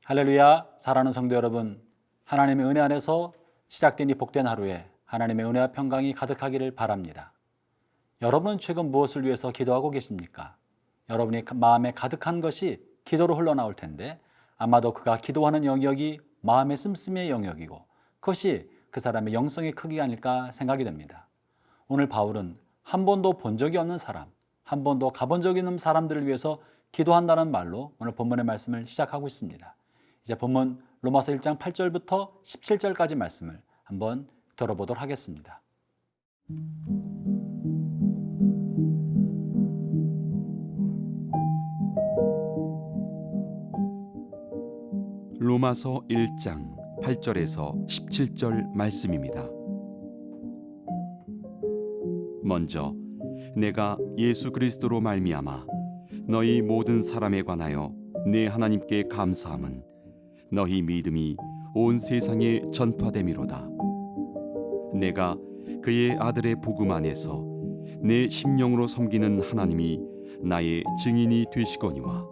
할렐루야, 사랑하는 성도 여러분, 하나님의 은혜 안에서 시작된 이 복된 하루에 하나님의 은혜와 평강이 가득하기를 바랍니다. 여러분은 최근 무엇을 위해서 기도하고 계십니까? 여러분의 마음에 가득한 것이 기도로 흘러나올 텐데 아마도 그가 기도하는 영역이 마음의 씀씀이의 영역이고 그것이 그 사람의 영성의 크기가 아닐까 생각이 됩니다. 오늘 바울은 한 번도 본 적이 없는 사람, 한 번도 가본 적이 없는 사람들을 위해서 기도한다는 말로 오늘 본문의 말씀을 시작하고 있습니다. 이제 본문 로마서 1장 8절부터 17절까지 말씀을 한번 들어보도록 하겠습니다. 로마서 1장 8절에서 17절 말씀입니다. 먼저 내가 예수 그리스도로 말미암아 너희 모든 사람에 관하여 내 하나님께 감사함은 너희 믿음이 온 세상에 전파됨이로다. 내가 그의 아들의 복음 안에서 내 심령으로 섬기는 하나님이 나의 증인이 되시거니와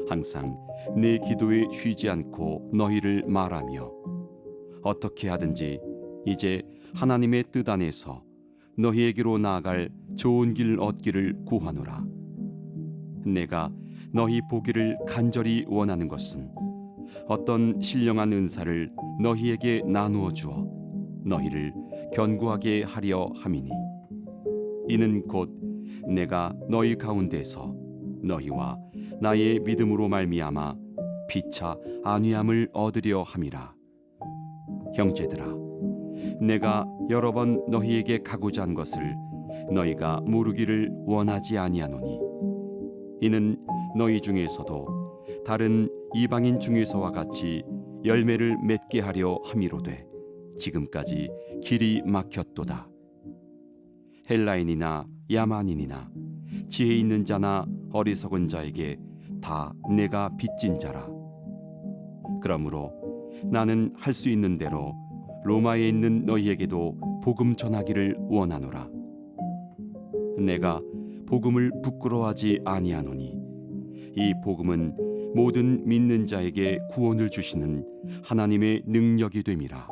항상 내 기도에 쉬지 않고 너희를 말하며 어떻게 하든지 이제 하나님의 뜻 안에서 너희에게로 나아갈 좋은 길 얻기를 구하노라. 내가 너희 보기를 간절히 원하는 것은 어떤 신령한 은사를 너희에게 나누어 주어 너희를 견고하게 하려 함이니 이는 곧 내가 너희 가운데서 너희와 나의 믿음으로 말미암아 피차 안위함을 얻으려 함이라. 형제들아, 내가 여러 번 너희에게 가고자 한 것을 너희가 모르기를 원하지 아니하노니 이는 너희 중에서도 다른 이방인 중에서와 같이 열매를 맺게 하려 함이로되 지금까지 길이 막혔도다. 헬라인이나 야만인이나 지혜 있는 자나 어리석은 자에게 다 내가 빚진 자라. 그러므로 나는 할 수 있는 대로 로마에 있는 너희에게도 복음 전하기를 원하노라. 내가 복음을 부끄러워하지 아니하노니 이 복음은 모든 믿는 자에게 구원을 주시는 하나님의 능력이 됨이라.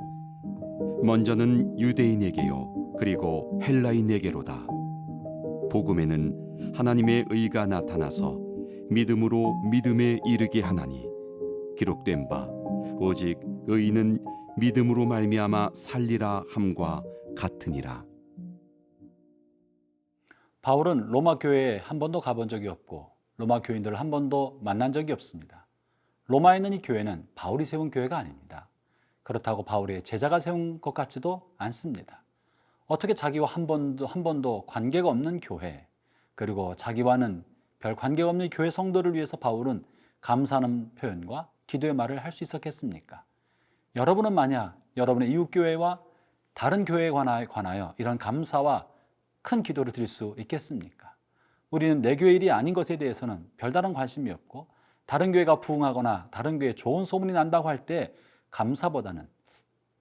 먼저는 유대인에게요 그리고 헬라인에게로다. 복음에는 하나님의 의가 나타나서 믿음으로 믿음에 이르게 하나니 기록된 바 오직 의인은 믿음으로 말미암아 살리라 함과 같으니라. 바울은 로마 교회에 한 번도 가본 적이 없고 로마 교인들을 한 번도 만난 적이 없습니다. 로마에 있는 이 교회는 바울이 세운 교회가 아닙니다. 그렇다고 바울의 제자가 세운 것 같지도 않습니다. 어떻게 자기와 한 번도 관계가 없는 교회, 그리고 자기와는 별 관계가 없는 교회 성도를 위해서 바울은 감사하는 표현과 기도의 말을 할 수 있었겠습니까? 여러분은 만약 여러분의 이웃교회와 다른 교회에 관하여 이런 감사와 큰 기도를 드릴 수 있겠습니까? 우리는 내 교회 일이 아닌 것에 대해서는 별다른 관심이 없고 다른 교회가 부흥하거나 다른 교회에 좋은 소문이 난다고 할 때 감사보다는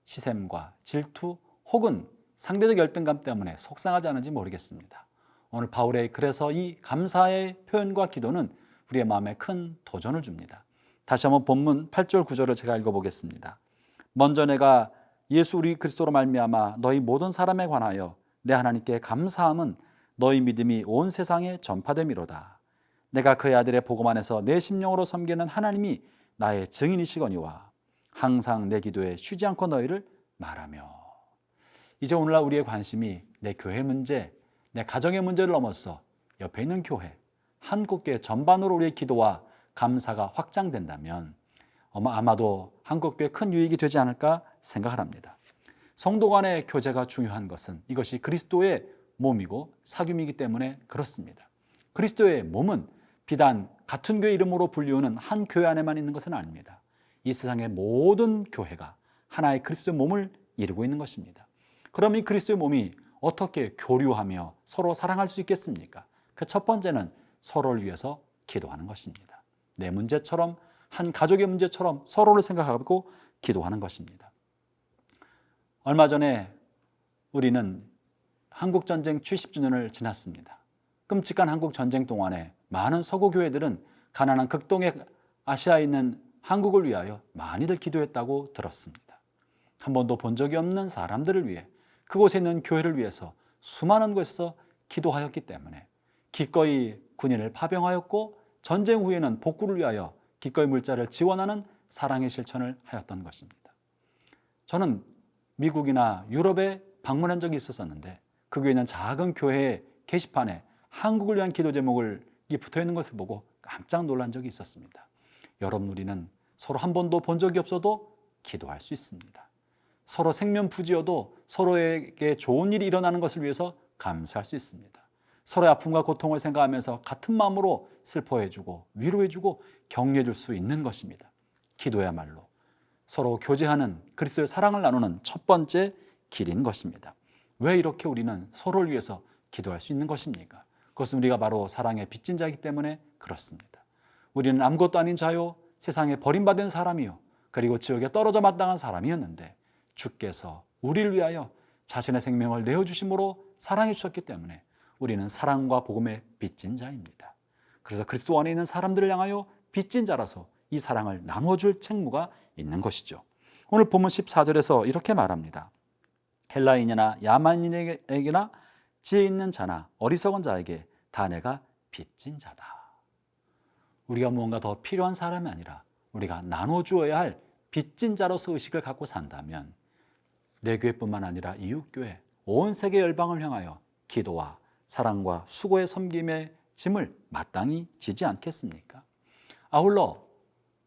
시샘과 질투 혹은 상대적 열등감 때문에 속상하지 않은지 모르겠습니다. 오늘 바울의 그래서 이 감사의 표현과 기도는 우리의 마음에 큰 도전을 줍니다. 다시 한번 본문 8절 9절을 제가 읽어보겠습니다. 먼저 내가 예수 우리 그리스도로 말미암아 너희 모든 사람에 관하여 내 하나님께 감사함은 너희 믿음이 온 세상에 전파됨이로다. 내가 그의 아들의 복음 안에서 내 심령으로 섬기는 하나님이 나의 증인이시거니와 항상 내 기도에 쉬지 않고 너희를 말하며. 이제 오늘날 우리의 관심이 내 교회 문제, 내 가정의 문제를 넘어서 옆에 있는 교회, 한국교회 전반으로 우리의 기도와 감사가 확장된다면 아마도 한국교회에 큰 유익이 되지 않을까 생각을 합니다. 성도 간의 교제가 중요한 것은 이것이 그리스도의 몸이고 사귐이기 때문에 그렇습니다. 그리스도의 몸은 비단 같은 교회 이름으로 불리우는 한 교회 안에만 있는 것은 아닙니다. 이 세상의 모든 교회가 하나의 그리스도의 몸을 이루고 있는 것입니다. 그럼 이 그리스도의 몸이 어떻게 교류하며 서로 사랑할 수 있겠습니까? 그 첫 번째는 서로를 위해서 기도하는 것입니다. 내 문제처럼 한 가족의 문제처럼 서로를 생각하고 기도하는 것입니다. 얼마 전에 우리는 한국전쟁 70주년을 지났습니다. 끔찍한 한국전쟁 동안에 많은 서구 교회들은 가난한 극동의 아시아에 있는 한국을 위하여 많이들 기도했다고 들었습니다. 한 번도 본 적이 없는 사람들을 위해 그곳에 있는 교회를 위해서 수많은 곳에서 기도하였기 때문에 기꺼이 군인을 파병하였고 전쟁 후에는 복구를 위하여 기꺼이 물자를 지원하는 사랑의 실천을 하였던 것입니다. 저는 미국이나 유럽에 방문한 적이 있었는데 그 교회 있는 작은 교회의 게시판에 한국을 위한 기도 제목이 붙어 있는 것을 보고 깜짝 놀란 적이 있었습니다. 여러분, 우리는 서로 한 번도 본 적이 없어도 기도할 수 있습니다. 서로 생면부지여도 서로에게 좋은 일이 일어나는 것을 위해서 감사할 수 있습니다. 서로의 아픔과 고통을 생각하면서 같은 마음으로 슬퍼해주고 위로해주고 격려해줄 수 있는 것입니다. 기도야말로 서로 교제하는 그리스도의 사랑을 나누는 첫 번째 길인 것입니다. 왜 이렇게 우리는 서로를 위해서 기도할 수 있는 것입니까? 그것은 우리가 바로 사랑의 빚진 자이기 때문에 그렇습니다. 우리는 아무것도 아닌 자요, 세상에 버림받은 사람이요, 그리고 지옥에 떨어져 마땅한 사람이었는데 주께서 우리를 위하여 자신의 생명을 내어주심으로 사랑해 주셨기 때문에 우리는 사랑과 복음의 빚진 자입니다. 그래서 그리스도 안에 있는 사람들을 향하여 빚진 자라서 이 사랑을 나누어 줄 책무가 있는 것이죠. 오늘 본문 14절에서 이렇게 말합니다. 헬라인이나 야만인에게나 지혜 있는 자나 어리석은 자에게 다 내가 빚진 자다. 우리가 무언가 더 필요한 사람이 아니라 우리가 나눠 주어야 할 빚진 자로서 의식을 갖고 산다면 내 교회뿐만 아니라 이웃교회, 온 세계 열방을 향하여 기도와 사랑과 수고의 섬김의 짐을 마땅히 지지 않겠습니까? 아울러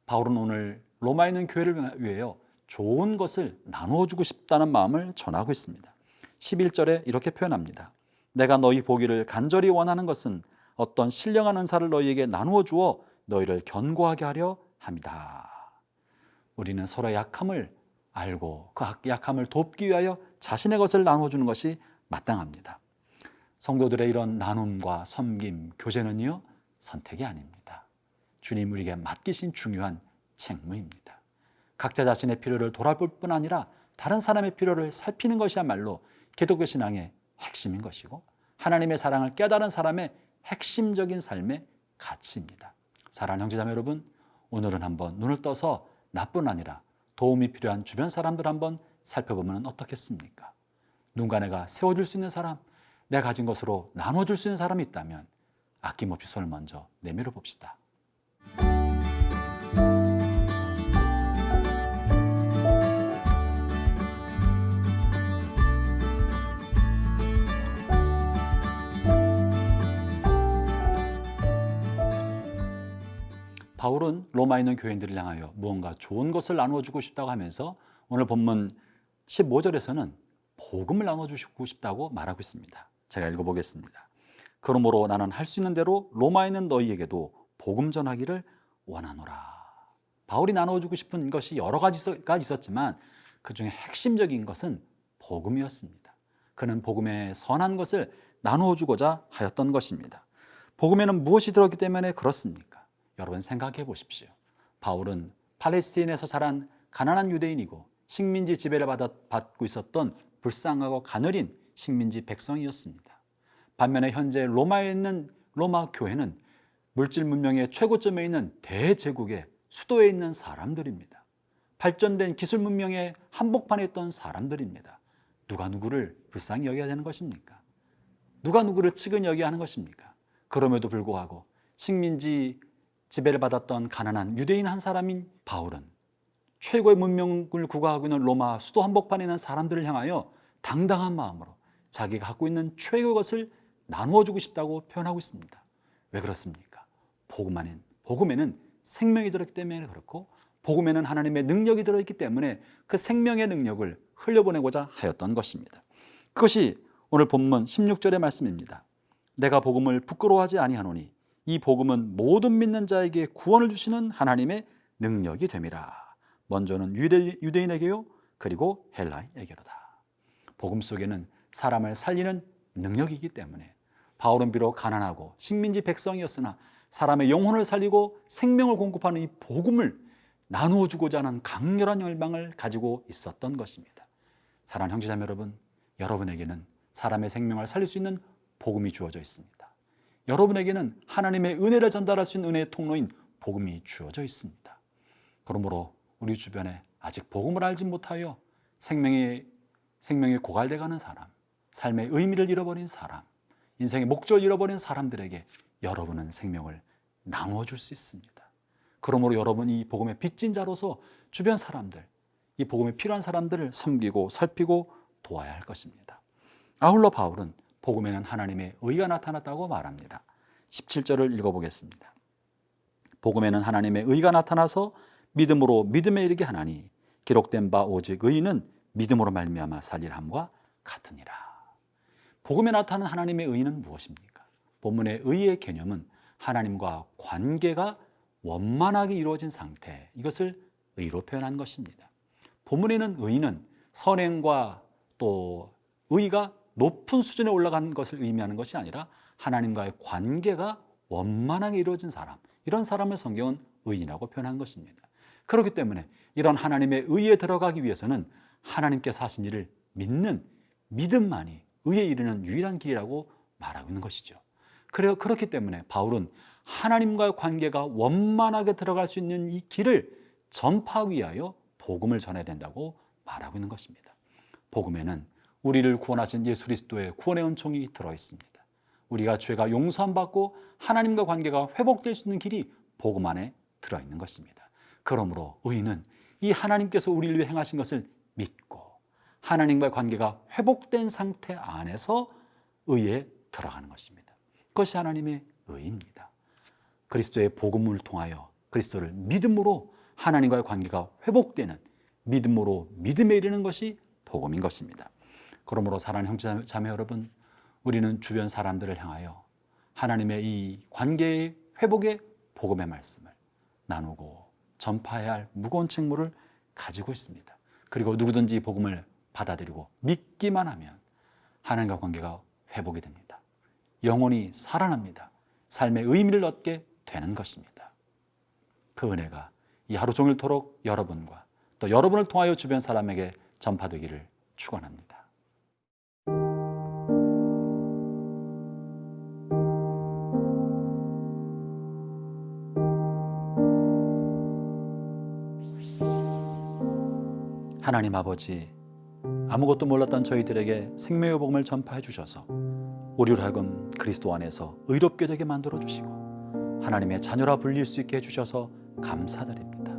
바울은 오늘 로마에 있는 교회를 위하여 좋은 것을 나누어 주고 싶다는 마음을 전하고 있습니다. 11절에 이렇게 표현합니다. 내가 너희 보기를 간절히 원하는 것은 어떤 신령한 은사를 너희에게 나누어 주어 너희를 견고하게 하려 함이다. 우리는 서로의 약함을 알고 그 약함을 돕기 위하여 자신의 것을 나누어 주는 것이 마땅합니다. 성도들의 이런 나눔과 섬김, 교제는요, 선택이 아닙니다. 주님 우리에게 맡기신 중요한 책무입니다. 각자 자신의 필요를 돌아볼 뿐 아니라 다른 사람의 필요를 살피는 것이야말로 기독교 신앙의 핵심인 것이고 하나님의 사랑을 깨달은 사람의 핵심적인 삶의 가치입니다. 사랑하는 형제자매 여러분, 오늘은 한번 눈을 떠서 나뿐 아니라 도움이 필요한 주변 사람들 한번 살펴보면 어떻겠습니까? 누군가 내가 세워줄 수 있는 사람, 내가 가진 것으로 나눠줄 수 있는 사람이 있다면 아낌없이 손을 먼저 내밀어 봅시다. 바울은 로마에 있는 교인들을 향하여 무언가 좋은 것을 나누어주고 싶다고 하면서 오늘 본문 15절에서는 복음을 나눠주고 싶다고 말하고 있습니다. 제가 읽어보겠습니다. 그러므로 나는 할 수 있는 대로 로마에 있는 너희에게도 복음 전하기를 원하노라. 바울이 나눠주고 싶은 것이 여러 가지가 있었지만 그 중에 핵심적인 것은 복음이었습니다. 그는 복음의 선한 것을 나누어주고자 하였던 것입니다. 복음에는 무엇이 들었기 때문에 그렇습니까? 여러분 생각해 보십시오. 바울은 팔레스틴에서 자란 가난한 유대인이고 식민지 지배를 받고 있었던 불쌍하고 가느린 식민지 백성이었습니다. 반면에 현재 로마에 있는 로마 교회는 물질 문명의 최고점에 있는 대제국의 수도에 있는 사람들입니다. 발전된 기술 문명의 한복판에 있던 사람들입니다. 누가 누구를 불쌍히 여겨야 되는 것입니까? 누가 누구를 측은히 여겨야 하는 것입니까? 그럼에도 불구하고 식민지 지배를 받았던 가난한 유대인 한 사람인 바울은 최고의 문명을 구가하고 있는 로마 수도 한복판에 있는 사람들을 향하여 당당한 마음으로 자기가 갖고 있는 최고의 것을 나누어주고 싶다고 표현하고 있습니다. 왜 그렇습니까? 복음에는 생명이 들어있기 때문에 그렇고 복음에는 하나님의 능력이 들어있기 때문에 그 생명의 능력을 흘려보내고자 하였던 것입니다. 그것이 오늘 본문 16절의 말씀입니다. 내가 복음을 부끄러워하지 아니하노니 이 복음은 모든 믿는 자에게 구원을 주시는 하나님의 능력이 됨이라. 먼저는 유대인에게요, 그리고 헬라인에게로다. 복음 속에는 사람을 살리는 능력이기 때문에 바울은 비록 가난하고 식민지 백성이었으나 사람의 영혼을 살리고 생명을 공급하는 이 복음을 나누어 주고자 하는 강렬한 열망을 가지고 있었던 것입니다. 사랑하는 형제자매 여러분, 여러분에게는 사람의 생명을 살릴 수 있는 복음이 주어져 있습니다. 여러분에게는 하나님의 은혜를 전달할 수 있는 은혜의 통로인 복음이 주어져 있습니다. 그러므로 우리 주변에 아직 복음을 알지 못하여 생명이 고갈돼 가는 사람, 삶의 의미를 잃어버린 사람, 인생의 목적을 잃어버린 사람들에게 여러분은 생명을 나누어줄 수 있습니다. 그러므로 여러분 이 복음의 빚진 자로서 주변 사람들, 이 복음이 필요한 사람들을 섬기고 살피고 도와야 할 것입니다. 아울러 바울은 복음에는 하나님의 의가 나타났다고 말합니다. 17절을 읽어보겠습니다. 복음에는 하나님의 의가 나타나서 믿음으로 믿음에 이르게 하나니 기록된 바 오직 의인은 믿음으로 말미암아 살리라 함과 같으니라. 복음에 나타나는 하나님의 의는 무엇입니까? 본문의 의의 개념은 하나님과 관계가 원만하게 이루어진 상태, 이것을 의로 표현한 것입니다. 본문에는 의는 선행과 또 의가 높은 수준에 올라간 것을 의미하는 것이 아니라 하나님과의 관계가 원만하게 이루어진 사람, 이런 사람을 성경은 의인이라고 표현한 것입니다. 그렇기 때문에 이런 하나님의 의에 들어가기 위해서는 하나님께서 하신 일을 믿는 믿음만이 의에 이르는 유일한 길이라고 말하고 있는 것이죠. 그렇기 때문에 바울은 하나님과의 관계가 원만하게 들어갈 수 있는 이 길을 전파하기 위하여 복음을 전해야 된다고 말하고 있는 것입니다. 복음에는 우리를 구원하신 예수 그리스도의 구원의 은총이 들어있습니다. 우리가 죄가 용서함 받고 하나님과 관계가 회복될 수 있는 길이 복음 안에 들어있는 것입니다. 그러므로 의인은 이 하나님께서 우리를 위해 행하신 것을 믿고 하나님과의 관계가 회복된 상태 안에서 의에 들어가는 것입니다. 그것이 하나님의 의입니다. 그리스도의 복음을 통하여 그리스도를 믿음으로 하나님과의 관계가 회복되는 믿음으로 믿음에 이르는 것이 복음인 것입니다. 그러므로 사랑하는 형제 자매 여러분, 우리는 주변 사람들을 향하여 하나님의 이 관계의 회복의 복음의 말씀을 나누고 전파해야 할 무거운 책무를 가지고 있습니다. 그리고 누구든지 이 복음을 받아들이고 믿기만 하면 하나님과 관계가 회복이 됩니다. 영혼이 살아납니다. 삶의 의미를 얻게 되는 것입니다. 그 은혜가 이 하루 종일토록 여러분과 또 여러분을 통하여 주변 사람에게 전파되기를 축원합니다. 하나님 아버지, 아무것도 몰랐던 저희들에게 생명의 복음을 전파해 주셔서 우리로 하여금 그리스도 안에서 의롭게 되게 만들어 주시고 하나님의 자녀라 불릴 수 있게 해주셔서 감사드립니다.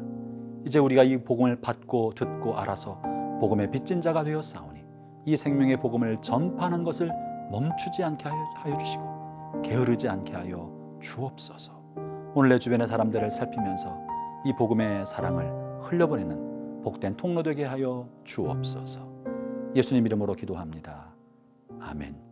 이제 우리가 이 복음을 받고 듣고 알아서 복음의 빚진 자가 되었사오니 이 생명의 복음을 전파하는 것을 멈추지 않게 하여 주시고 게으르지 않게 하여 주옵소서. 오늘 내 주변의 사람들을 살피면서 이 복음의 사랑을 흘려보내는 복된 통로 되게 하여 주옵소서. 예수님 이름으로 기도합니다. 아멘.